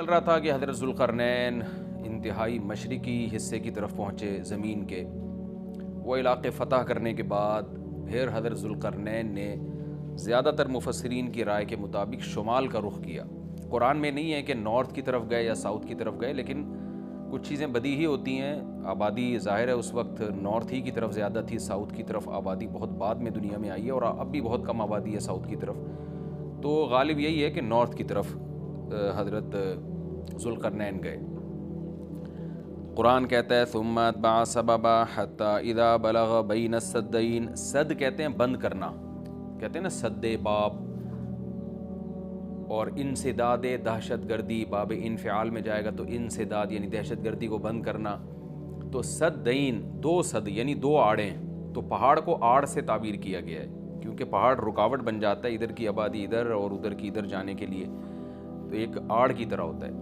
چل رہا تھا کہ حضرت ذوالقرنین انتہائی مشرقی حصے کی طرف پہنچے زمین کے. وہ علاقے فتح کرنے کے بعد پھر حضرت ذوالقرنین نے زیادہ تر مفسرین کی رائے کے مطابق شمال کا رخ کیا. قرآن میں نہیں ہے کہ نارتھ کی طرف گئے یا ساؤتھ کی طرف گئے، لیکن کچھ چیزیں بدیہی ہوتی ہیں. آبادی ظاہر ہے اس وقت نارتھ ہی کی طرف زیادہ تھی، ساؤتھ کی طرف آبادی بہت بعد میں دنیا میں آئی ہے، اور اب بھی بہت کم آبادی ہے ساؤتھ کی طرف. تو غالب یہی ہے کہ نارتھ کی طرف حضرت ذوالقرنین گئے. قرآن کہتا ہے ثم اتبع سببا حتی اذا بلغ بین السدین. سد کہتے ہیں بند کرنا، کہتے ہیں نا سد باب، اور انسداد دہشت گردی، باب انفعال میں جائے گا تو انسداد یعنی دہشت گردی کو بند کرنا. تو سدین دو سد یعنی دو آڑیں. تو پہاڑ کو آڑ سے تعبیر کیا گیا ہے کیونکہ پہاڑ رکاوٹ بن جاتا ہے ادھر کی آبادی ادھر اور ادھر کی ادھر جانے کے لیے، تو ایک آڑ کی طرح ہوتا ہے.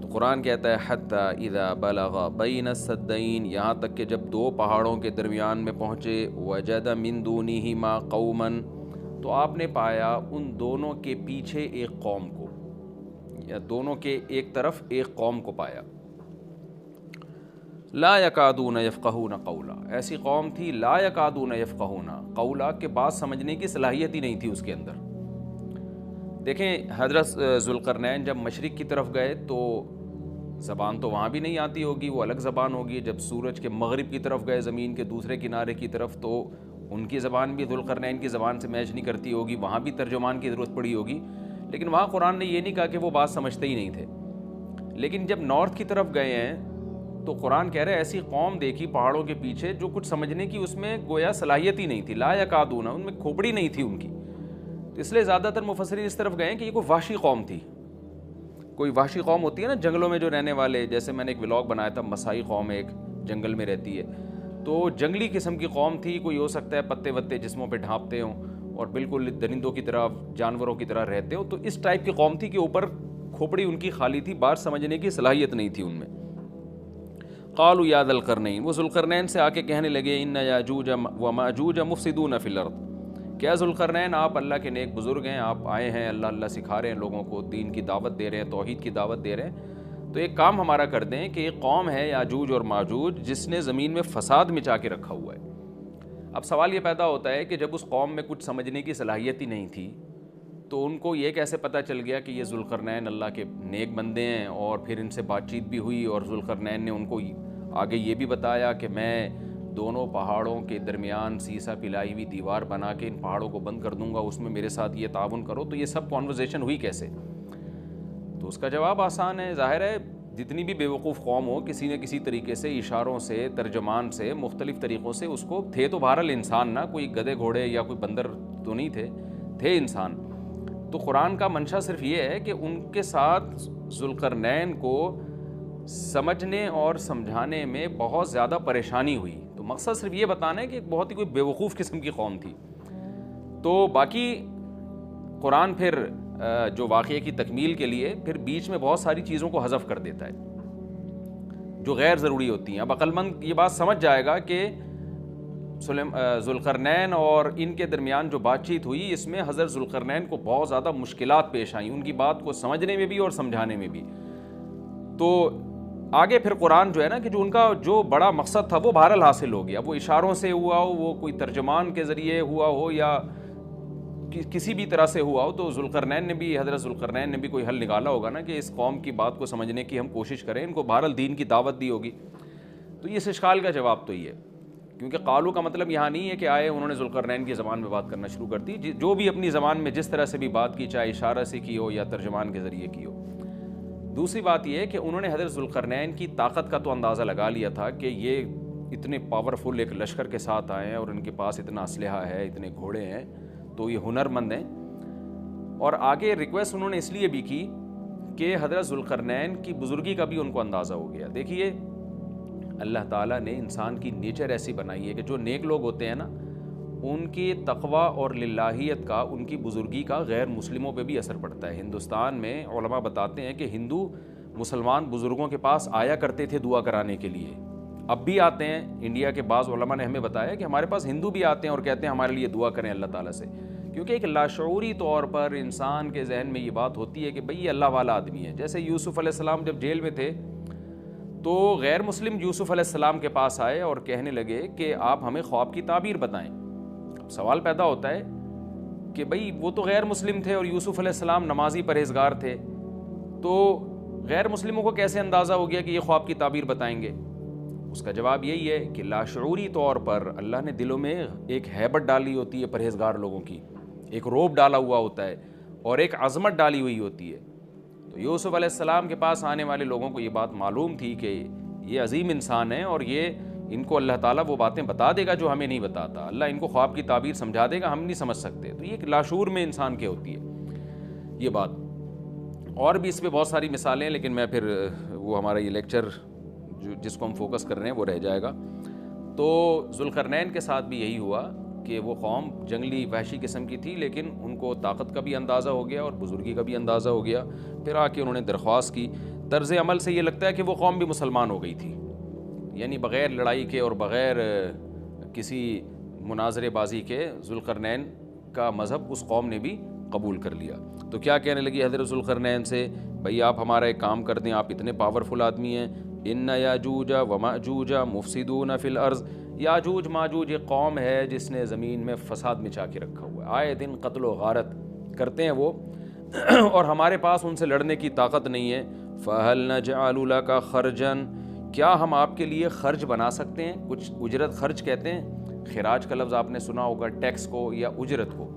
تو قرآن کہتا ہے حتی اذا بلغ بین السدین، یہاں تک کہ جب دو پہاڑوں کے درمیان میں پہنچے. وجد من دونہما قوما، تو آپ نے پایا ان دونوں کے پیچھے ایک قوم کو، یا دونوں کے ایک طرف ایک قوم کو پایا. لا یکادون یفقہون قولا، ایسی قوم تھی لا یکادون یفقہون قولا، کہ بات سمجھنے کی صلاحیت ہی نہیں تھی اس کے اندر. دیکھیں حضرت ذوالقرنین جب مشرق کی طرف گئے تو زبان تو وہاں بھی نہیں آتی ہوگی، وہ الگ زبان ہوگی. جب سورج کے مغرب کی طرف گئے زمین کے دوسرے کنارے کی طرف، تو ان کی زبان بھی ذوالقرنین کی زبان سے میچ نہیں کرتی ہوگی، وہاں بھی ترجمان کی ضرورت پڑی ہوگی. لیکن وہاں قرآن نے یہ نہیں کہا کہ وہ بات سمجھتے ہی نہیں تھے. لیکن جب نارتھ کی طرف گئے ہیں تو قرآن کہہ رہے ایسی قوم دیکھی پہاڑوں کے پیچھے جو کچھ سمجھنے کی اس میں گویا صلاحیت ہی نہیں تھی. لا یکادون، ان میں کھوپڑی نہیں تھی ان کی. تو اس لیے زیادہ تر مفسرین اس طرف گئے کہ یہ کوئی وحشی قوم تھی. کوئی وحشی قوم ہوتی ہے نا جنگلوں میں جو رہنے والے، جیسے میں نے ایک ولاگ بنایا تھا مسائی قوم ایک جنگل میں رہتی ہے، تو جنگلی قسم کی قوم تھی. کوئی ہو سکتا ہے پتے وتے جسموں پہ ڈھانپتے ہوں اور بالکل درندوں کی طرح جانوروں کی طرح رہتے ہوں. تو اس ٹائپ کی قوم تھی کہ اوپر کھوپڑی ان کی خالی تھی، بات سمجھنے کی صلاحیت نہیں تھی ان میں. قالوا یا ذا القرنین، وہ ذوالقرنین سے آ کے کہنے لگے ان یاجوج و ماجوج مفسدون فی الارض. کیا ذوالقرنین آپ اللہ کے نیک بزرگ ہیں، آپ آئے ہیں اللہ اللہ سکھا رہے ہیں لوگوں کو، دین کی دعوت دے رہے ہیں، توحید کی دعوت دے رہے ہیں، تو ایک کام ہمارا کر دیں کہ ایک قوم ہے یاجوج اور ماجوج جس نے زمین میں فساد مچا کے رکھا ہوا ہے. اب سوال یہ پیدا ہوتا ہے کہ جب اس قوم میں کچھ سمجھنے کی صلاحیت ہی نہیں تھی تو ان کو یہ کیسے پتہ چل گیا کہ یہ ذوالقرنین اللہ کے نیک بندے ہیں؟ اور پھر ان سے بات چیت بھی ہوئی اور ذوالقرنین نے ان کو آگے یہ بھی بتایا کہ میں دونوں پہاڑوں کے درمیان سیسا پلائی ہوئی دیوار بنا کے ان پہاڑوں کو بند کر دوں گا، اس میں میرے ساتھ یہ تعاون کرو. تو یہ سب کانورزیشن ہوئی کیسے؟ تو اس کا جواب آسان ہے. ظاہر ہے جتنی بھی بیوقوف قوم ہو، کسی نہ کسی طریقے سے اشاروں سے، ترجمان سے، مختلف طریقوں سے اس کو تھے تو بہرحال انسان، نہ کوئی گدھے گھوڑے یا کوئی بندر تو نہیں تھے انسان. تو قرآن کا منشا صرف یہ ہے کہ ان کے ساتھ ذوالقرنین کو سمجھنے اور سمجھانے میں بہت زیادہ پریشانی ہوئی. تو مقصد صرف یہ بتانا ہے کہ ایک بہت ہی کوئی بیوقوف قسم کی قوم تھی. تو باقی قرآن پھر جو واقعے کی تکمیل کے لیے پھر بیچ میں بہت ساری چیزوں کو حذف کر دیتا ہے جو غیر ضروری ہوتی ہیں. اب عقل مند یہ بات سمجھ جائے گا کہ ذوالقرنین اور ان کے درمیان جو بات چیت ہوئی اس میں حضرت ذوالقرنین کو بہت زیادہ مشکلات پیش آئیں ان کی بات کو سمجھنے میں بھی اور سمجھانے میں بھی. تو آگے پھر قرآن جو ہے نا کہ جو ان کا جو بڑا مقصد تھا وہ بہرحال حاصل ہو گیا. وہ اشاروں سے ہوا ہو، وہ کوئی ترجمان کے ذریعے ہوا ہو، یا کسی بھی طرح سے ہوا ہو، تو حضرت ذوالقرنین نے بھی کوئی حل نکالا ہوگا نا کہ اس قوم کی بات کو سمجھنے کی ہم کوشش کریں. ان کو بہرحال دین کی دعوت دی ہوگی. تو اس اشکال کا جواب تو یہ ہے، کیونکہ قالو کا مطلب یہاں نہیں ہے کہ آئے انہوں نے ذوالقرنین کی زبان میں بات کرنا شروع کر دی. جو بھی اپنی زبان میں جس طرح سے بھی بات کی، چاہے اشارہ سے کی ہو یا ترجمان کے ذریعے کی ہو. دوسری بات یہ ہے کہ انہوں نے حضرت ذوالقرنین کی طاقت کا تو اندازہ لگا لیا تھا کہ یہ اتنے پاورفل ایک لشکر کے ساتھ آئے ہیں اور ان کے پاس اتنا اسلحہ ہے، اتنے گھوڑے ہیں، تو یہ ہنرمند ہیں. اور آگے ریکویسٹ انہوں نے اس لیے بھی کی کہ حضرت ذوالقرنین کی بزرگی کا بھی ان کو اندازہ ہو گیا. دیکھیے اللہ تعالیٰ نے انسان کی نیچر ایسی بنائی ہے کہ جو نیک لوگ ہوتے ہیں نا ان کی تقوی اور للہیت کا، ان کی بزرگی کا غیر مسلموں پہ بھی اثر پڑتا ہے. ہندوستان میں علماء بتاتے ہیں کہ ہندو مسلمان بزرگوں کے پاس آیا کرتے تھے دعا کرانے کے لیے، اب بھی آتے ہیں. انڈیا کے بعض علماء نے ہمیں بتایا کہ ہمارے پاس ہندو بھی آتے ہیں اور کہتے ہیں ہمارے لیے دعا کریں اللہ تعالیٰ سے، کیونکہ ایک لاشعوری طور پر انسان کے ذہن میں یہ بات ہوتی ہے کہ بھئی یہ اللہ والا آدمی ہے. جیسے یوسف علیہ السلام جب جیل میں تھے تو غیر مسلم یوسف علیہ السلام کے پاس آئے اور کہنے لگے کہ آپ ہمیں خواب کی تعبیر بتائیں. اب سوال پیدا ہوتا ہے کہ بھئی وہ تو غیر مسلم تھے اور یوسف علیہ السلام نمازی پرہیزگار تھے, تو غیر مسلموں کو کیسے اندازہ ہو گیا کہ یہ خواب کی تعبیر بتائیں گے؟ اس کا جواب یہی ہے کہ لاشعوری طور پر اللہ نے دلوں میں ایک ہیبت ڈالی ہوتی ہے پرہیزگار لوگوں کی, ایک روب ڈالا ہوا ہوتا ہے اور ایک عظمت ڈالی ہوئی ہوتی ہے. تو یوسف علیہ السلام کے پاس آنے والے لوگوں کو یہ بات معلوم تھی کہ یہ عظیم انسان ہے اور یہ ان کو اللہ تعالیٰ وہ باتیں بتا دے گا جو ہمیں نہیں بتاتا, اللہ ان کو خواب کی تعبیر سمجھا دے گا, ہم نہیں سمجھ سکتے. تو یہ ایک لاشعور میں انسان کے ہوتی ہے یہ بات. اور بھی اس پہ بہت ساری مثالیں ہیں, لیکن میں پھر وہ ہمارا یہ لیکچر جس کو ہم فوکس کر رہے ہیں وہ رہ جائے گا. تو ذوالقرنین کے ساتھ بھی یہی ہوا کہ وہ قوم جنگلی وحشی قسم کی تھی, لیکن ان کو طاقت کا بھی اندازہ ہو گیا اور بزرگی کا بھی اندازہ ہو گیا. پھر آ کے انہوں نے درخواست کی. طرز عمل سے یہ لگتا ہے کہ وہ قوم بھی مسلمان ہو گئی تھی, یعنی بغیر لڑائی کے اور بغیر کسی مناظرے بازی کے ذوالقرنین کا مذہب اس قوم نے بھی قبول کر لیا. تو کیا کہنے لگی حضرت ذوالقرنین سے, بھئی آپ ہمارا ایک کام کر دیں, آپ اتنے پاورفل آدمی ہیں, ان یاجوج وماجوج مفسدون فی الارض. یاجوج ماجوج ایک قوم ہے جس نے زمین میں فساد مچا کے رکھا ہوا ہے, آئے دن قتل و غارت کرتے ہیں وہ, اور ہمارے پاس ان سے لڑنے کی طاقت نہیں ہے. فہل نجعل لک خرجا, کیا ہم آپ کے لیے خرچ بنا سکتے ہیں, کچھ اجرت خرچ کہتے ہیں, خراج کا لفظ آپ نے سنا ہوگا, ٹیکس کو یا اجرت کو.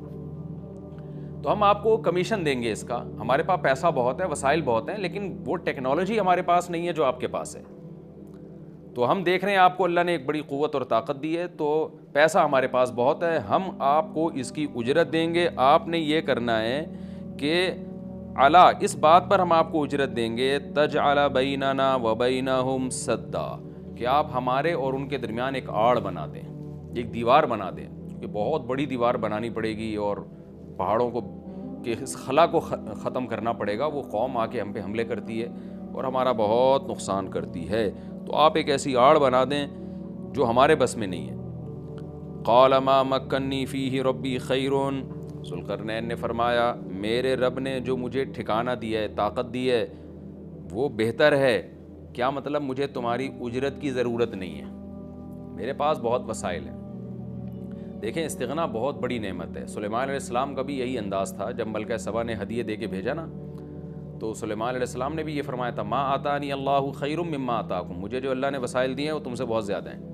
تو ہم آپ کو کمیشن دیں گے اس کا, ہمارے پاس پیسہ بہت ہے, وسائل بہت ہیں, لیکن وہ ٹیکنالوجی ہمارے پاس نہیں ہے جو آپ کے پاس ہے. تو ہم دیکھ رہے ہیں آپ کو اللہ نے ایک بڑی قوت اور طاقت دی ہے, تو پیسہ ہمارے پاس بہت ہے, ہم آپ کو اس کی اجرت دیں گے. آپ نے یہ کرنا ہے کہ علا, اس بات پر ہم آپ کو اجرت دیں گے, تجعل بیننا وبینہم سدا, کہ آپ ہمارے اور ان کے درمیان ایک آڑ بنا دیں, ایک دیوار بنا دیں. کہ بہت بڑی دیوار بنانی پڑے گی اور پہاڑوں کو کہ اس خلا کو ختم کرنا پڑے گا. وہ قوم آ کے ہم پہ حملے کرتی ہے اور ہمارا بہت نقصان کرتی ہے, تو آپ ایک ایسی آڑ بنا دیں جو ہمارے بس میں نہیں ہے. قال ما مکنی فیہ ربی خیر, ذوالقرنین نے فرمایا میرے رب نے جو مجھے ٹھکانہ دیا ہے, طاقت دی ہے, وہ بہتر ہے. کیا مطلب؟ مجھے تمہاری اجرت کی ضرورت نہیں ہے, میرے پاس بہت وسائل ہیں. دیکھیں استغنا بہت بڑی نعمت ہے. سلیمان علیہ السلام کا بھی یہی انداز تھا. جب ملکہ سبا نے ہدیے دے کے بھیجا نا, تو سلیمان علیہ السلام نے بھی یہ فرمایا تھا, ما آتانی اللہ خیر مما آتاکم, مجھے جو اللہ نے وسائل دیے ہیں وہ تم سے بہت زیادہ ہیں.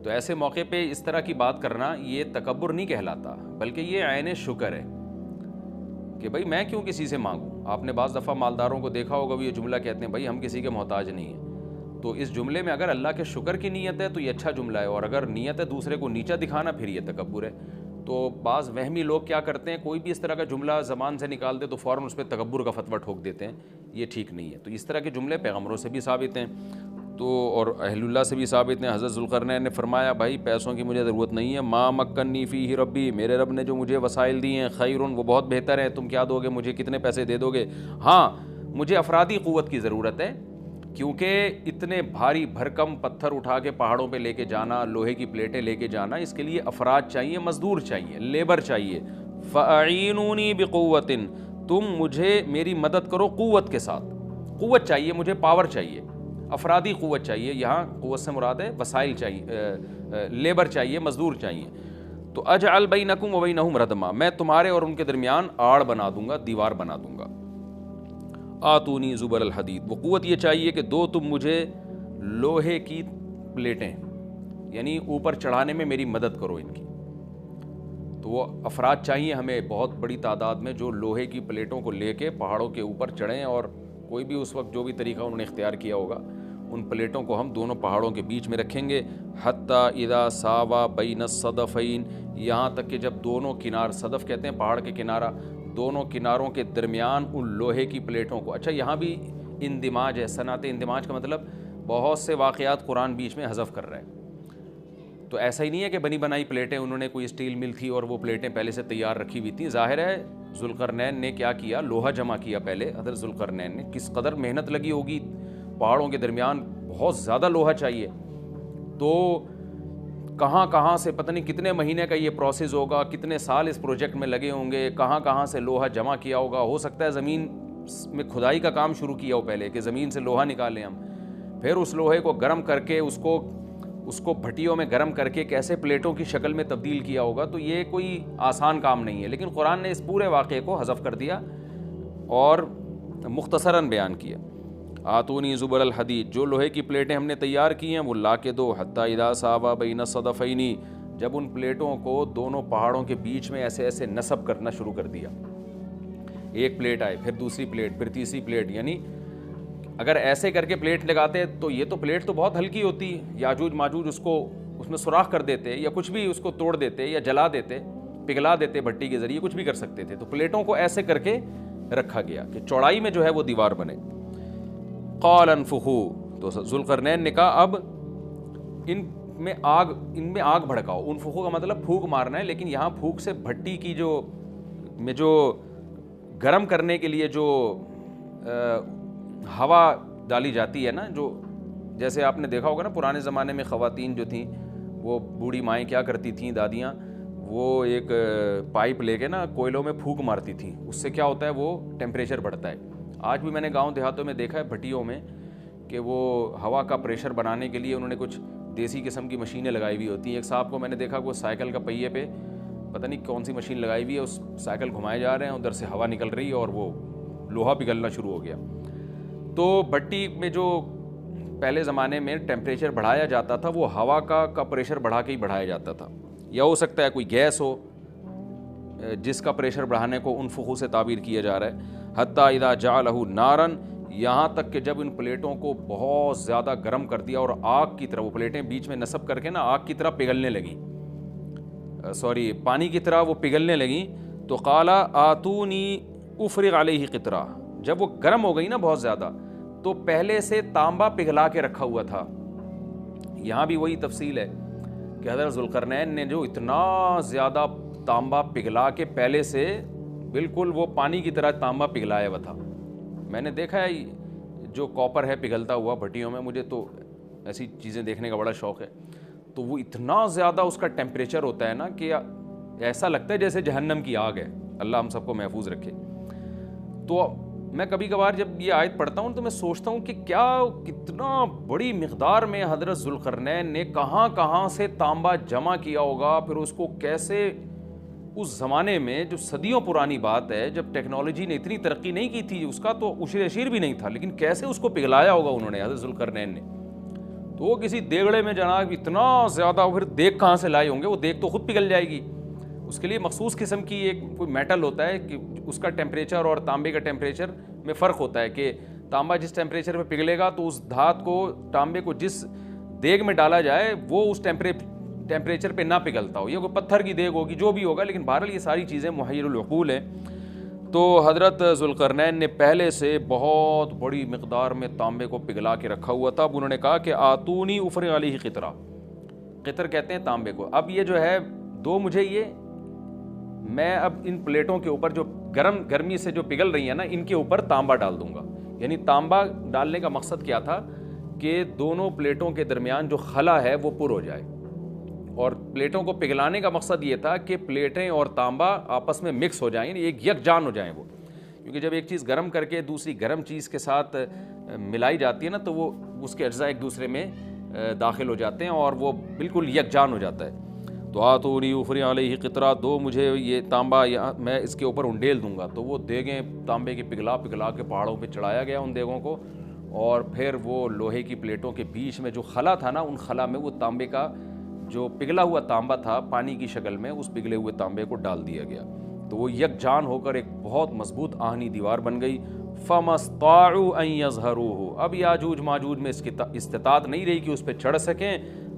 تو ایسے موقع پہ اس طرح کی بات کرنا یہ تکبر نہیں کہلاتا, بلکہ یہ عین شکر ہے کہ بھئی میں کیوں کسی سے مانگوں. آپ نے بعض دفعہ مالداروں کو دیکھا ہوگا, وہ یہ جملہ کہتے ہیں بھئی ہم کسی کے محتاج نہیں ہیں. تو اس جملے میں اگر اللہ کے شکر کی نیت ہے تو یہ اچھا جملہ ہے, اور اگر نیت ہے دوسرے کو نیچا دکھانا پھر یہ تکبر ہے. تو بعض وہمی لوگ کیا کرتے ہیں, کوئی بھی اس طرح کا جملہ زبان سے نکالتے تو فوراً اس پہ تکبر کا فتویٰ ٹھوک دیتے ہیں, یہ ٹھیک نہیں ہے. تو اس طرح کے جملے پیغمبروں سے بھی ثابت ہیں تو اور اہل اللہ سے بھی ثابت ہیں. حضرت ذوالقرنین نے فرمایا بھائی پیسوں کی مجھے ضرورت نہیں ہے, ما مکنی فیہ ربی, میرے رب نے جو مجھے وسائل دیے ہیں, خیرون, وہ بہت بہتر ہیں. تم کیا دو گے مجھے, کتنے پیسے دے دو گے؟ ہاں مجھے افرادی قوت کی ضرورت ہے, کیونکہ اتنے بھاری بھرکم پتھر اٹھا کے پہاڑوں پہ لے کے جانا, لوہے کی پلیٹیں لے کے جانا, اس کے لیے افراد چاہیے, مزدور چاہیے, لیبر چاہیے. فَأَعِینُونِی بِقُوَّةٍ, تم مجھے میری مدد کرو قوت کے ساتھ. قوت چاہیے مجھے, پاور چاہیے, افرادی قوت چاہیے. یہاں قوت سے مراد ہے وسائل چاہیے, لیبر چاہیے, مزدور چاہیے. تو اجعل بینکم وبینہم ردما, میں تمہارے اور ان کے درمیان آڑ بنا دوں گا, دیوار بنا دوں گا. آتونی زبر الحدید, وہ قوت یہ چاہیے کہ دو تم مجھے لوہے کی پلیٹیں, یعنی اوپر چڑھانے میں میری مدد کرو ان کی. تو وہ افراد چاہیے ہمیں بہت بڑی تعداد میں جو لوہے کی پلیٹوں کو لے کے پہاڑوں کے اوپر چڑھیں, اور کوئی بھی اس وقت جو بھی طریقہ انہوں نے اختیار کیا ہوگا, ان پلیٹوں کو ہم دونوں پہاڑوں کے بیچ میں رکھیں گے. حتی اذا ساوا بین الصدفین, یہاں تک کہ جب دونوں کنار, صدف کہتے ہیں پہاڑ کے کنارہ, دونوں کناروں کے درمیان ان لوہے کی پلیٹوں کو. اچھا یہاں بھی اندماج ہے, صنعت اندماج کا مطلب بہت سے واقعات قرآن بیچ میں حذف کر رہا ہے. تو ایسا ہی نہیں ہے کہ بنی بنائی پلیٹیں, انہوں نے کوئی اسٹیل مل تھی اور وہ پلیٹیں پہلے سے تیار رکھی ہوئی تھیں. ظاہر ہے ذوالقرنین نے کیا کیا, لوہا جمع کیا پہلے. حضرت ذوالقرنین نے کس قدر محنت لگی ہوگی, پہاڑوں کے درمیان بہت زیادہ لوہا چاہیے. تو کہاں کہاں سے پتہ نہیں کتنے مہینے کا یہ پروسیس ہوگا, کتنے سال اس پروجیکٹ میں لگے ہوں گے, کہاں کہاں سے لوہا جمع کیا ہوگا. ہو سکتا ہے زمین میں کھدائی کا کام شروع کیا ہو پہلے, کہ زمین سے لوہا نکالیں ہم, پھر اس لوہے کو گرم کر کے اس کو بھٹیوں میں گرم کر کے کیسے پلیٹوں کی شکل میں تبدیل کیا ہوگا. تو یہ کوئی آسان کام نہیں ہے, لیکن قرآن نے اس پورے واقعے کو حذف کر دیا اور مختصراً بیان کیا. آتونی زبر الحدید, جو لوہے کی پلیٹیں ہم نے تیار کی ہیں وہ لا کے دو. حتی اذا ساوا بین الصدفین, جب ان پلیٹوں کو دونوں پہاڑوں کے بیچ میں ایسے ایسے نصب کرنا شروع کر دیا. ایک پلیٹ آئے, پھر دوسری پلیٹ, پھر تیسری پلیٹ. یعنی اگر ایسے کر کے پلیٹ لگاتے تو یہ تو پلیٹ تو بہت ہلکی ہوتی, یاجوج ماجوج اس میں سوراخ کر دیتے یا کچھ بھی اس کو توڑ دیتے یا جلا دیتے, پگھلا دیتے بھٹی کے ذریعے, کچھ بھی کر سکتے تھے. تو پلیٹوں کو ایسے کر کے رکھا گیا کہ چوڑائی میں جو ہے وہ دیوار بنے. قال انفخوا, تو ذوالقرنین نے کہا اب ان میں آگ بھڑکاؤ. انفخوا کا مطلب پھونک مارنا ہے, لیکن یہاں پھونک سے بھٹی کی جو گرم کرنے کے لیے جو ہوا ڈالی جاتی ہے نا, جو جیسے آپ نے دیکھا ہوگا نا پرانے زمانے میں خواتین جو تھیں, وہ بوڑھی مائیں کیا کرتی تھیں, دادیاں, وہ ایک پائپ لے کے نا کوئلوں میں پھونک مارتی تھیں. اس سے کیا ہوتا ہے, وہ ٹیمپریچر بڑھتا ہے. آج بھی میں نے گاؤں دیہاتوں میں دیکھا ہے بھٹیوں میں کہ وہ ہوا کا پریشر بنانے کے لیے انہوں نے کچھ دیسی قسم کی مشینیں لگائی ہوئی ہوتی ہیں. ایک صاحب کو میں نے دیکھا کہ وہ سائیکل کا پہیے پہ پتہ نہیں کون سی مشین لگائی ہوئی ہے, اس سائیکل گھمائے جا رہے ہیں, ادھر سے ہوا نکل رہی ہے اور وہ لوہا پگھلنا شروع ہو گیا. تو بھٹی میں جو پہلے زمانے میں ٹیمپریچر بڑھایا جاتا تھا وہ ہوا کا پریشر بڑھا کے ہی بڑھایا جاتا تھا, یا ہو سکتا ہے کوئی گیس ہو جس کا پریشر بڑھانے کو انفخو سے تعبیر کیا جا رہا ہے. حتی اذا جعلہ نارا, یہاں تک کہ جب ان پلیٹوں کو بہت زیادہ گرم کر دیا اور آگ کی طرح, وہ پلیٹیں بیچ میں نصب کر کے نا آگ کی طرح پگھلنے لگیں, پانی کی طرح وہ پگھلنے لگیں. تو قال آتونی افرغ علیہ قطرہ, جب وہ گرم ہو گئی نا بہت زیادہ, تو پہلے سے تانبا پگھلا کے رکھا ہوا تھا. یہاں بھی وہی تفصیل ہے کہ حضرت ذوالقرنین نے جو اتنا زیادہ تانبا پگھلا کے پہلے سے بالکل وہ پانی کی طرح تانبا پگھلایا ہوا تھا. میں نے دیکھا ہے جو کاپر ہے پگھلتا ہوا بھٹیوں میں, مجھے تو ایسی چیزیں دیکھنے کا بڑا شوق ہے. تو وہ اتنا زیادہ اس کا ٹیمپریچر ہوتا ہے نا کہ ایسا لگتا ہے جیسے جہنم کی آگ ہے. اللہ ہم سب کو محفوظ رکھے. تو میں کبھی کبھار جب یہ آیت پڑھتا ہوں تو میں سوچتا ہوں کہ کتنا بڑی مقدار میں حضرت ذوالقرنین نے کہاں کہاں سے تانبا جمع کیا ہوگا, پھر اس کو کیسے اس زمانے میں, جو صدیوں پرانی بات ہے, جب ٹیکنالوجی نے اتنی ترقی نہیں کی تھی, اس کا تو عشر اشیر بھی نہیں تھا, لیکن کیسے اس کو پگھلایا ہوگا انہوں نے, حضرت ذوالقرنین نے. تو وہ کسی دیگڑے میں جناب اتنا زیادہ, پھر دیگ کہاں سے لائے ہوں گے, وہ دیگ تو خود پگھل جائے گی. اس کے لیے مخصوص قسم کی ایک کوئی میٹل ہوتا ہے کہ اس کا ٹیمپریچر اور تانبے کا ٹیمپریچر میں فرق ہوتا ہے, کہ تانبا جس ٹیمپریچر پہ پگھلے گا تو اس دھات کو, تانبے کو جس دیگ میں ڈالا جائے وہ اس ٹیمپریچر پہ نہ پگھلتا ہو. یہ کوئی پتھر کی دیگ ہوگی, جو بھی ہوگا, لیکن بہرحال یہ ساری چیزیں محیر العقول ہیں. تو حضرت ذوالقرنین نے پہلے سے بہت بڑی مقدار میں تانبے کو پگھلا کے رکھا ہوا تھا. اب انہوں نے کہا کہ آتونی افرغ علیہ قطرہ, قطر کہتے ہیں تانبے کو. اب یہ جو ہے دو مجھے, یہ میں اب ان پلیٹوں کے اوپر جو گرمی سے جو پگھل رہی ہیں نا, ان کے اوپر تانبا ڈال دوں گا. یعنی تانبا ڈالنے کا مقصد کیا تھا کہ دونوں پلیٹوں کے درمیان جو خلا ہے وہ پر ہو جائے, اور پلیٹوں کو پگھلانے کا مقصد یہ تھا کہ پلیٹیں اور تانبا آپس میں مکس ہو جائیں, یعنی ایک یکجان ہو جائیں وہ. کیونکہ جب ایک چیز گرم کر کے دوسری گرم چیز کے ساتھ ملائی جاتی ہے نا, تو وہ اس کے اجزاء ایک دوسرے میں داخل ہو جاتے ہیں اور وہ بالکل یکجان ہو جاتا ہے. تو آتونی افرغ علیہ قطرہ, دو مجھے یہ تانبا, میں اس کے اوپر انڈیل دوں گا. تو وہ دیگیں تانبے کی پگھلا کے پہاڑوں پہ چڑھایا گیا ان دیگوں کو, اور پھر وہ لوہے کی پلیٹوں کے بیچ میں جو خلا تھا نا, ان خلا میں وہ تانبے کا جو پگھلا ہوا تانبا تھا پانی کی شکل میں, اس پگھلے ہوئے تانبے کو ڈال دیا گیا. تو وہ یکجان ہو کر ایک بہت مضبوط آہنی دیوار بن گئی. فَمَسْطَاعُوا أَن يَظْهَرُوهُ, اب یاجوج ماجوج میں اس کی استطاعت نہیں رہی کہ اس پہ چڑھ سکیں.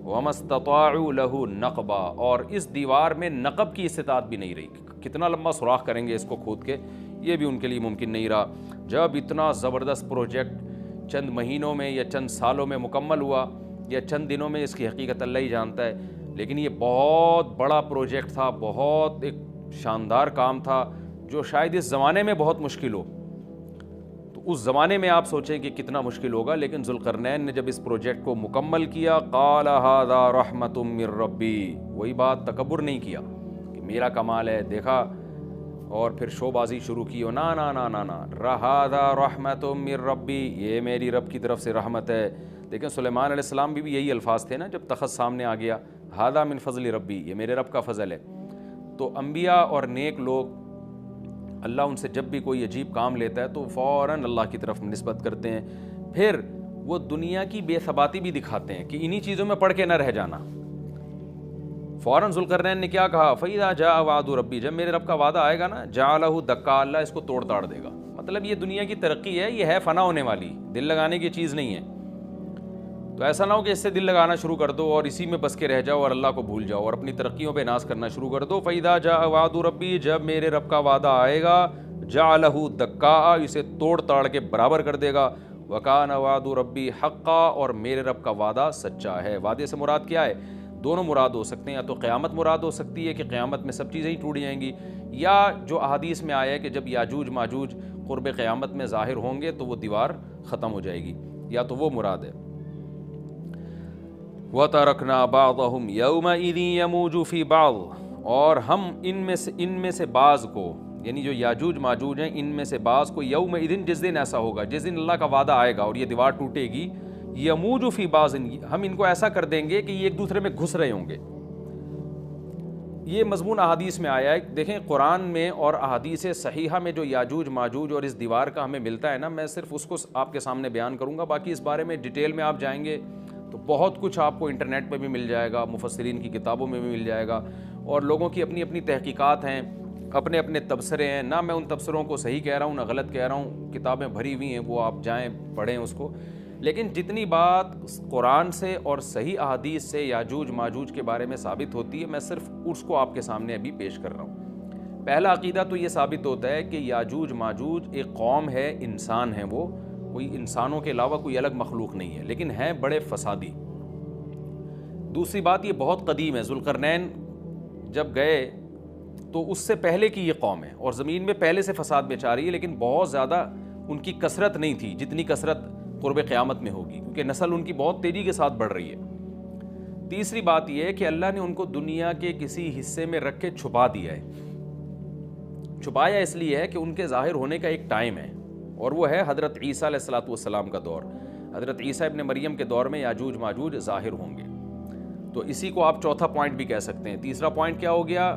وَمَسْتَطَاعُوا لَهُ نَقْبًا, اور اس دیوار میں نقب کی استطاعت بھی نہیں رہی. کتنا لمبا سوراخ کریں گے اس کو کھود کے, یہ بھی ان کے لیے ممکن نہیں رہا. جب اتنا زبردست پروجیکٹ چند مہینوں میں یا چند سالوں میں مکمل ہوا, یا چند دنوں میں, اس کی حقیقت اللہ ہی جانتا ہے, لیکن یہ بہت بڑا پروجیکٹ تھا, بہت ایک شاندار کام تھا جو شاید اس زمانے میں بہت مشکل ہو. تو اس زمانے میں آپ سوچیں کہ کتنا مشکل ہوگا، لیکن ذوالقرنین نے جب اس پروجیکٹ کو مکمل کیا، قال ھذا رحمۃ من ربی، وہی بات، تکبر نہیں کیا کہ میرا کمال ہے، دیکھا اور پھر شو بازی شروع کی، نا نا نا نا نا، ھذا رحمۃ من ربی، یہ میری رب کی طرف سے رحمت ہے۔ لیکن سلیمان علیہ السلام بھی یہی الفاظ تھے نا جب تخت سامنے آ گیا، ھذا من فضل ربی، یہ میرے رب کا فضل ہے۔ تو انبیاء اور نیک لوگ اللہ ان سے جب بھی کوئی عجیب کام لیتا ہے تو فوراً اللہ کی طرف نسبت کرتے ہیں، پھر وہ دنیا کی بے ثباتی بھی دکھاتے ہیں کہ انہی چیزوں میں پڑھ کے نہ رہ جانا۔ فوراً ذوالقرنین نے کیا کہا، فَإِذَا جَاءَ وَعْدُ رَبِّي، جب میرے رب کا وعدہ آئے گا نا، جَعَلَهُ دَكَّا، اللہ اس کو توڑ تاڑ دے گا۔ مطلب یہ دنیا کی ترقی ہے، یہ ہے فنا ہونے والی، دل لگانے کی چیز نہیں ہے۔ تو ایسا نہ ہو کہ اس سے دل لگانا شروع کر دو اور اسی میں بس کے رہ جاؤ اور اللہ کو بھول جاؤ اور اپنی ترقیوں پہ ناز کرنا شروع کر دو۔ فَإِذَا جَاءَ وَعْدُ رَبِّي، جب میرے رب کا وعدہ آئے گا، جَعَلَهُ دَكَّا، اسے توڑ تاڑ کے برابر کر دے گا۔ وَكَانَ وَعْدُ رَبِّي حَقًّا، اور میرے رب کا وعدہ سچا ہے۔ وعدے سے مراد کیا ہے؟ دونوں مراد ہو سکتے ہیں، یا تو قیامت مراد ہو سکتی ہے کہ قیامت میں سب چیزیں ہی ٹوٹ جائیں گی، یا جو احادیث میں آیا ہے کہ جب یاجوج ماجوج قرب قیامت میں ظاہر ہوں گے تو وہ دیوار ختم ہو جائے گی، یا تو وہ مراد ہے۔ وَتَرَكْنَا بَعْضَهُمْ يَوْمَئِذٍ يَمُوجُ فِي بَعْضٍ، اور ہم ان میں سے بعض کو، یعنی جو یاجوج ماجوج ہیں ان میں سے بعض کو، یومئذ، جس دن ایسا ہوگا، جس دن اللہ کا وعدہ آئے گا اور یہ دیوار ٹوٹے گی، یموج فی بعض، ہم ان کو ایسا کر دیں گے کہ یہ ایک دوسرے میں گھس رہے ہوں گے۔ یہ مضمون احادیث میں آیا ہے۔ دیکھیں قرآن میں اور احادیث صحیحہ میں جو یاجوج ماجوج اور اس دیوار کا ہمیں ملتا ہے نا، میں صرف اس کو آپ کے سامنے بیان کروں گا، باقی اس بارے میں ڈیٹیل میں آپ جائیں گے تو بہت کچھ آپ کو انٹرنیٹ پہ بھی مل جائے گا، مفسرین کی کتابوں میں بھی مل جائے گا، اور لوگوں کی اپنی اپنی تحقیقات ہیں، اپنے اپنے تبصرے ہیں، نہ میں ان تبصروں کو صحیح کہہ رہا ہوں نہ غلط کہہ رہا ہوں، کتابیں بھری ہوئی ہیں، وہ آپ جائیں پڑھیں اس کو۔ لیکن جتنی بات قرآن سے اور صحیح احادیث سے یاجوج ماجوج کے بارے میں ثابت ہوتی ہے، میں صرف اس کو آپ کے سامنے ابھی پیش کر رہا ہوں۔ پہلا عقیدہ تو یہ ثابت ہوتا ہے کہ یاجوج ماجوج ایک قوم ہے، انسان ہیں، وہ کوئی انسانوں کے علاوہ کوئی الگ مخلوق نہیں ہے، لیکن ہیں بڑے فسادی۔ دوسری بات، یہ بہت قدیم ہے، ذوالقرنین جب گئے تو اس سے پہلے کی یہ قوم ہے اور زمین میں پہلے سے فساد مچا رہی ہے، لیکن بہت زیادہ ان کی کثرت نہیں تھی جتنی کثرت قرب قیامت میں ہوگی، کیونکہ نسل ان کی بہت تیزی کے ساتھ بڑھ رہی ہے۔ تیسری بات یہ ہے کہ اللہ نے ان کو دنیا کے کسی حصے میں رکھ کے چھپا دیا ہے۔ چھپایا اس لیے ہے کہ ان کے ظاہر ہونے کا ایک ٹائم ہے، اور وہ ہے حضرت عیسیٰ علیہ السلام کا دور۔ حضرت عیسیٰ ابن مریم کے دور میں یاجوج ماجوج ظاہر ہوں گے، تو اسی کو آپ چوتھا پوائنٹ بھی کہہ سکتے ہیں۔ تیسرا پوائنٹ کیا ہو گیا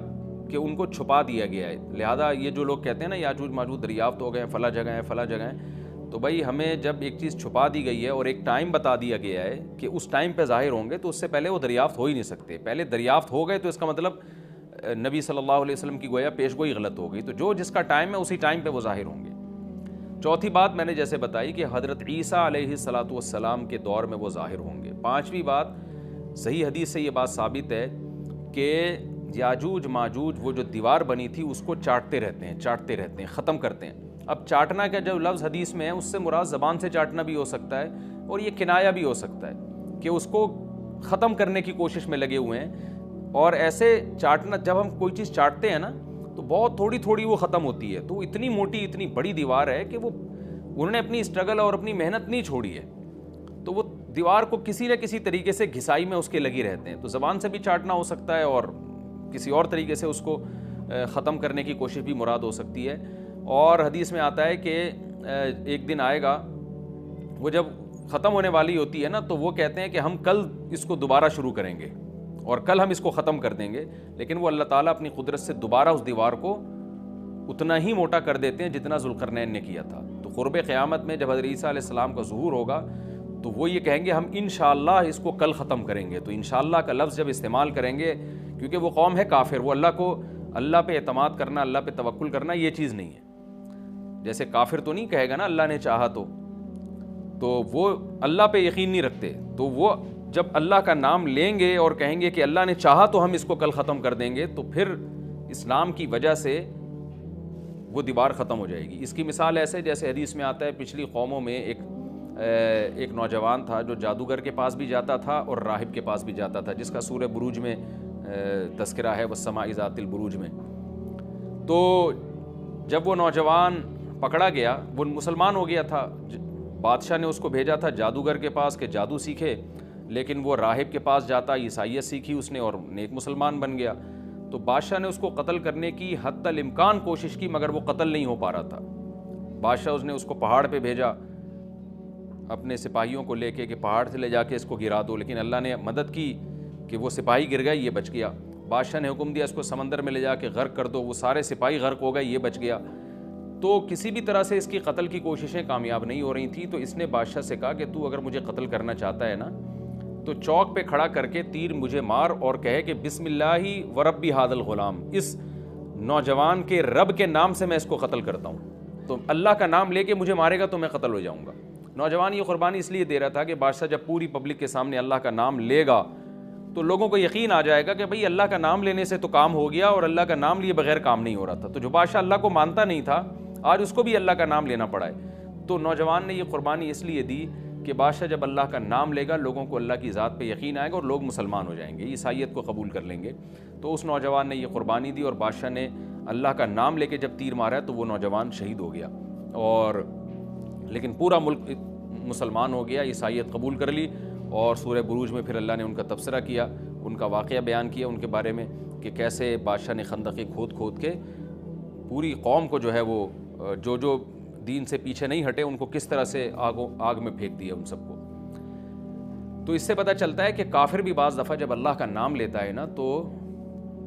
کہ ان کو چھپا دیا گیا ہے، لہذا یہ جو لوگ کہتے ہیں نا یاجوج ماجوج دریافت ہو گئے ہیں، فلاں جگہ ہیں فلاں جگہ ہیں، تو بھائی ہمیں جب ایک چیز چھپا دی گئی ہے اور ایک ٹائم بتا دیا گیا ہے کہ اس ٹائم پہ ظاہر ہوں گے، تو اس سے پہلے وہ دریافت ہو ہی نہیں سکتے۔ پہلے دریافت ہو گئے تو اس کا مطلب نبی صلی اللہ علیہ وسلم کی گویا پیش گوئی غلط ہو گئی، تو جو جس کا ٹائم ہے اسی ٹائم پہ وہ ظاہر ہوں گے۔ چوتھی بات میں نے جیسے بتائی کہ حضرت عیسیٰ علیہ السلام کے دور میں وہ ظاہر ہوں گے۔ پانچویں بات، صحیح حدیث سے یہ بات ثابت ہے کہ یاجوج ماجوج وہ جو دیوار بنی تھی اس کو چاٹتے رہتے ہیں، ختم کرتے ہیں۔ اب چاٹنا کا جو لفظ حدیث میں ہے اس سے مراد زبان سے چاٹنا بھی ہو سکتا ہے، اور یہ کنایا بھی ہو سکتا ہے کہ اس کو ختم کرنے کی کوشش میں لگے ہوئے ہیں۔ اور ایسے چاٹنا، جب ہم کوئی چیز چاٹتے ہیں نا تو بہت تھوڑی تھوڑی وہ ختم ہوتی ہے، تو اتنی موٹی اتنی بڑی دیوار ہے کہ وہ انہوں نے اپنی اسٹرگل اور اپنی محنت نہیں چھوڑی ہے، تو وہ دیوار کو کسی نہ کسی طریقے سے گھسائی میں اس کے لگی رہتے ہیں۔ تو زبان سے بھی چاٹنا ہو سکتا ہے اور کسی اور طریقے سے اس کو ختم کرنے کی کوشش بھی مراد ہو سکتی ہے۔ اور حدیث میں آتا ہے کہ ایک دن آئے گا، وہ جب ختم ہونے والی ہوتی ہے نا تو وہ کہتے ہیں کہ ہم کل اس کو دوبارہ شروع کریں گے اور کل ہم اس کو ختم کر دیں گے، لیکن وہ اللہ تعالیٰ اپنی قدرت سے دوبارہ اس دیوار کو اتنا ہی موٹا کر دیتے ہیں جتنا ذوالقرنین نے کیا تھا۔ تو قرب قیامت میں جب حضرت عیسیٰ علیہ السلام کا ظہور ہوگا تو وہ یہ کہیں گے ہم انشاءاللہ اس کو کل ختم کریں گے۔ تو انشاءاللہ کا لفظ جب استعمال کریں گے، کیونکہ وہ قوم ہے کافر، وہ اللہ پہ اعتماد کرنا، اللہ پہ توکل کرنا یہ چیز نہیں ہے۔ جیسے کافر تو نہیں کہے گا نا اللہ نے چاہا تو وہ اللہ پہ یقین نہیں رکھتے، تو وہ جب اللہ کا نام لیں گے اور کہیں گے کہ اللہ نے چاہا تو ہم اس کو کل ختم کر دیں گے، تو پھر اسلام کی وجہ سے وہ دیوار ختم ہو جائے گی۔ اس کی مثال ایسے جیسے حدیث میں آتا ہے، پچھلی قوموں میں ایک نوجوان تھا جو جادوگر کے پاس بھی جاتا تھا اور راہب کے پاس بھی جاتا تھا، جس کا سورہ بروج میں تذکرہ ہے، والسماء ذات البروج میں۔ تو جب وہ نوجوان پکڑا گیا، وہ مسلمان ہو گیا تھا، بادشاہ نے اس کو بھیجا تھا جادوگر کے پاس کہ جادو سیکھے، لیکن وہ راہب کے پاس جاتا، عیسائیت سیکھی اس نے اور نیک مسلمان بن گیا۔ تو بادشاہ نے اس کو قتل کرنے کی حتی الامکان کوشش کی، مگر وہ قتل نہیں ہو پا رہا تھا۔ بادشاہ اس نے اس کو پہاڑ پہ بھیجا اپنے سپاہیوں کو لے کے کہ پہاڑ سے لے جا کے اس کو گرا دو، لیکن اللہ نے مدد کی کہ وہ سپاہی گر گئے، یہ بچ گیا۔ بادشاہ نے حکم دیا اس کو سمندر میں لے جا کے غرق کر دو، وہ سارے سپاہی غرق ہو گئے، یہ بچ گیا۔ تو کسی بھی طرح سے اس کی قتل کی کوششیں کامیاب نہیں ہو رہی تھیں، تو اس نے بادشاہ سے کہا کہ تو اگر مجھے قتل کرنا چاہتا ہے نا تو چوک پہ کھڑا کر کے تیر مجھے مار اور کہے کہ بسم اللہ و ربی ھذا الغلام، اس نوجوان کے رب کے نام سے میں اس کو قتل کرتا ہوں۔ تو اللہ کا نام لے کے مجھے مارے گا تو میں قتل ہو جاؤں گا۔ نوجوان یہ قربانی اس لیے دے رہا تھا کہ بادشاہ جب پوری پبلک کے سامنے اللہ کا نام لے گا تو لوگوں کو یقین آ جائے گا کہ بھئی اللہ کا نام لینے سے تو کام ہو گیا، اور اللہ کا نام لیے بغیر کام نہیں ہو رہا تھا۔ تو جو بادشاہ اللہ کو مانتا نہیں تھا آج اس کو بھی اللہ کا نام لینا پڑا ہے۔ تو نوجوان نے یہ قربانی اس لیے دی کہ بادشاہ جب اللہ کا نام لے گا لوگوں کو اللہ کی ذات پہ یقین آئے گا اور لوگ مسلمان ہو جائیں گے، عیسائیت کو قبول کر لیں گے۔ تو اس نوجوان نے یہ قربانی دی اور بادشاہ نے اللہ کا نام لے کے جب تیر مارا تو وہ نوجوان شہید ہو گیا، اور لیکن پورا ملک مسلمان ہو گیا، عیسائیت قبول کر لی۔ اور سورہ بروج میں پھر اللہ نے ان کا تبصرہ کیا، ان کا واقعہ بیان کیا ان کے بارے میں کہ کیسے بادشاہ نے خندقیں کھود کھود کے پوری قوم کو جو ہے وہ جو دین سے پیچھے نہیں ہٹے ان کو کس طرح سے آگ میں پھینک دیا ان سب کو۔ تو اس سے پتہ چلتا ہے کہ کافر بھی بعض دفعہ جب اللہ کا نام لیتا ہے نا تو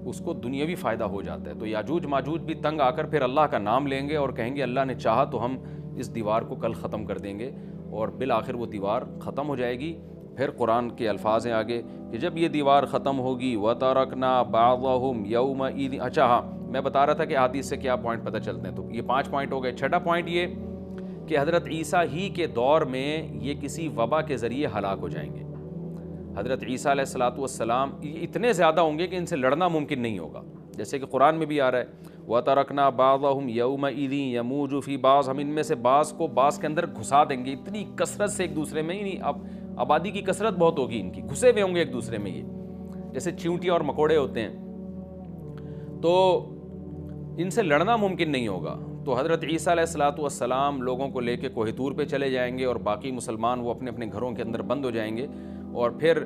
اس کو دنیاوی فائدہ ہو جاتا ہے۔ تو یاجوج ماجوج بھی تنگ آ کر پھر اللہ کا نام لیں گے اور کہیں گے اللہ نے چاہا تو ہم اس دیوار کو کل ختم کر دیں گے، اور بالآخر وہ دیوار ختم ہو جائے گی۔ پھر قرآن کے الفاظ ہیں آگے کہ جب یہ دیوار ختم ہوگی وَتَرَكْنَا بَعْضَهُمْ يَوْمَئِذٍ، اچھا ہاں میں بتا رہا تھا کہ حدیث سے کیا پوائنٹ پتہ چلتے ہیں، تو یہ 5 پوائنٹ ہو گئے۔ چھٹا پوائنٹ یہ کہ حضرت عیسیٰ ہی کے دور میں یہ کسی وبا کے ذریعے ہلاک ہو جائیں گے۔ حضرت عیسیٰ علیہ الصلوۃ والسلام اتنے زیادہ ہوں گے کہ ان سے لڑنا ممکن نہیں ہوگا، جیسے کہ قرآن میں بھی آ رہا ہے وَتَرَكْنَا بَعْضَهُمْ يَوْمَئِذٍ يَمُوجُ فِي بَعْضٍ، ہم ان میں سے بعض کو بعض کے اندر گھسا دیں گے، اتنی کثرت سے ایک دوسرے میں، ہی اب آبادی کی کثرت بہت ہوگی ان کی، گھسے ہوئے ہوں گے ایک دوسرے میں، یہ جیسے چیونٹیاں اور مکوڑے ہوتے ہیں، تو ان سے لڑنا ممکن نہیں ہوگا۔ تو حضرت عیسیٰ علیہ الصلوۃ والسلام لوگوں کو لے کے کوہ طور پہ چلے جائیں گے، اور باقی مسلمان وہ اپنے اپنے گھروں کے اندر بند ہو جائیں گے، اور پھر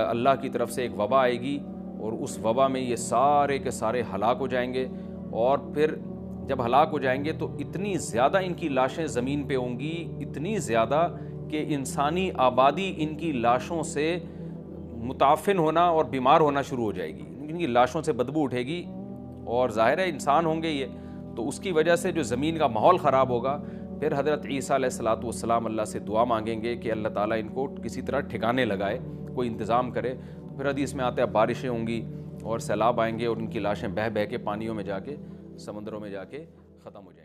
اللہ کی طرف سے ایک وبا آئے گی، اور اس وبا میں یہ سارے کے سارے ہلاک ہو جائیں گے۔ اور پھر جب ہلاک ہو جائیں گے تو اتنی زیادہ ان کی لاشیں زمین پہ ہوں گی، اتنی زیادہ کہ انسانی آبادی ان کی لاشوں سے متعفن ہونا اور بیمار ہونا شروع ہو جائے گی، ان کی لاشوں سے بدبو اٹھے گی، اور ظاہر ہے انسان ہوں گے یہ، تو اس کی وجہ سے جو زمین کا ماحول خراب ہوگا۔ پھر حضرت عیسیٰ علیہ الصلوۃ والسلام اللہ سے دعا مانگیں گے کہ اللہ تعالیٰ ان کو کسی طرح ٹھکانے لگائے، کوئی انتظام کرے۔ تو پھر حدیث میں آتا ہے بارشیں ہوں گی اور سیلاب آئیں گے، اور ان کی لاشیں بہہ بہہ کے پانیوں میں جا کے، سمندروں میں جا کے ختم ہو جائیں گی۔